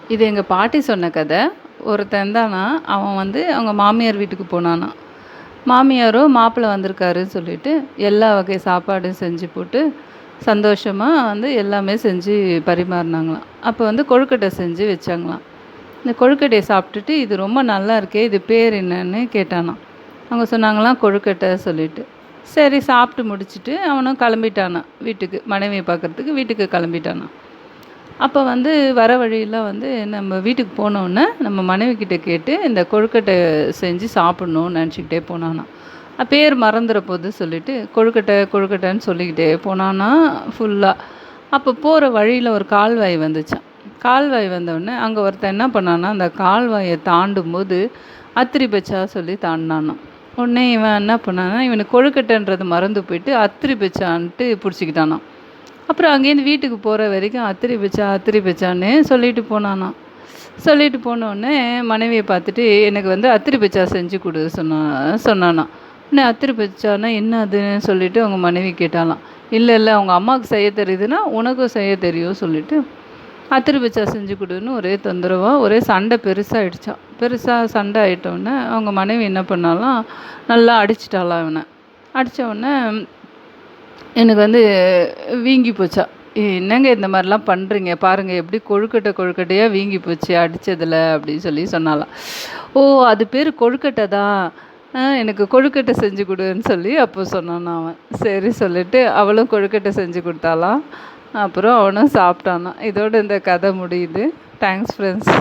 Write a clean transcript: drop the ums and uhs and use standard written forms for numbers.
இது எங்க பாட்டி சொன்ன கதை. ஒருத்தன் இருந்தானா, அவன் வந்து அவங்க மாமியார் வீட்டுக்கு போனானாம். மாமியாரோ மாப்பிள்ளை வந்திருக்காருன்னு சொல்லிட்டு, எல்லா வகை சாப்பாடும் செஞ்சு போட்டு, சந்தோஷமா வந்து எல்லாமே செஞ்சு பரிமாறுனாங்களாம். அப்போ வந்து கொழுக்கட்டை செஞ்சு வச்சாங்களாம். இந்த கொழுக்கட்டைய சாப்பிட்டுட்டு, "இது ரொம்ப நல்லா இருக்கே! இது பேர் என்னன்னு?" கேட்டானாம். அவங்க சொன்னாங்களாம், "கொழுக்கட்டை" சொல்லிட்டு. சரி சாப்பிட்டு முடிச்சுட்டு, அவனும் கிளம்பிட்டானாம் வீட்டுக்கு. மனைவிய பார்க்கறதுக்கு வீட்டுக்கு கிளம்பிட்டானாம். அப்போ வந்து வர வழியில வந்து நம்ம வீட்டுக்கு போனோன்னே, நம்ம மனைவிக்கிட்ட கேட்டு, இந்த கொழுக்கட்டை செஞ்சு சாப்பிட்ணும்னு நெனச்சுக்கிட்டே போனானாம். பேர் மறந்துற போது சொல்லிட்டு, கொழுக்கட்டை கொழுக்கட்டைன்னு சொல்லிக்கிட்டே போனானா ஃபுல்லா. அப்போ போகிற வழியில ஒரு கால்வாய் வந்துச்சாம். கால்வாய் வந்தோடனே, அங்கே ஒருத்தன் என்ன பண்ணான்னா, அந்த கால்வாயை தாண்டும்போது அத்திரி பெச்சா சொல்லி தாண்டுனானாம். உடனே இவன் என்ன பண்ணான்னா, இவனுக்கு கொழுக்கட்டைன்றது மறந்து போயிட்டு, அத்திரி பெச்சான்ட்டு பிடிச்சிக்கிட்டானாம். அப்புறம் அங்கேருந்து வீட்டுக்கு போகிற வரைக்கும் அத்திரி பெச்சா அத்திரி பெச்சான்னு சொல்லிட்டு போனானாம். சொல்லிட்டு போனோடனே மனைவியை பார்த்துட்டு, "எனக்கு வந்து அத்திரி பெச்சா செஞ்சு கொடு" சொன்னானாம். உடனே அத்திரி பெச்சான்னா என்ன அதுன்னு சொல்லிட்டு அவங்க மனைவி கேட்டாலாம். "இல்லை இல்லை அவங்க அம்மாவுக்கு செய்ய தெரியுதுன்னா உனக்கும் செய்ய தெரியும்" சொல்லிட்டு அத்திரி பெச்சா செஞ்சு கொடுன்னு ஒரே தொந்தரவாக ஒரே சண்டை பெருசாகிடுச்சான். பெருசாக சண்டை ஆகிட்டோடனே அவங்க மனைவி என்ன பண்ணாலாம், நல்லா அடிச்சிட்டாலாம் இவனை. அடித்த உடனே எனக்கு வந்து வீங்கி போச்சா. "என்னங்க இந்த மாதிரிலாம் பண்ணுறீங்க? பாருங்கள் எப்படி கொழுக்கட்டை கொழுக்கட்டையாக வீங்கி போச்சு அடித்ததில்" அப்படின்னு சொல்லி சொன்னாலாம். "ஓ அது பேர் கொழுக்கட்டை தான், எனக்கு கொழுக்கட்டை செஞ்சு கொடுன்னு" சொல்லி அப்போ சொன்னானாம் அவன். சரி சொல்லிட்டு அவளும் கொழுக்கட்டை செஞ்சு கொடுத்தாலாம். அப்புறம் அவனும் சாப்பிட்டானான். இதோடு இந்த கதை முடியுது. Thanks friends.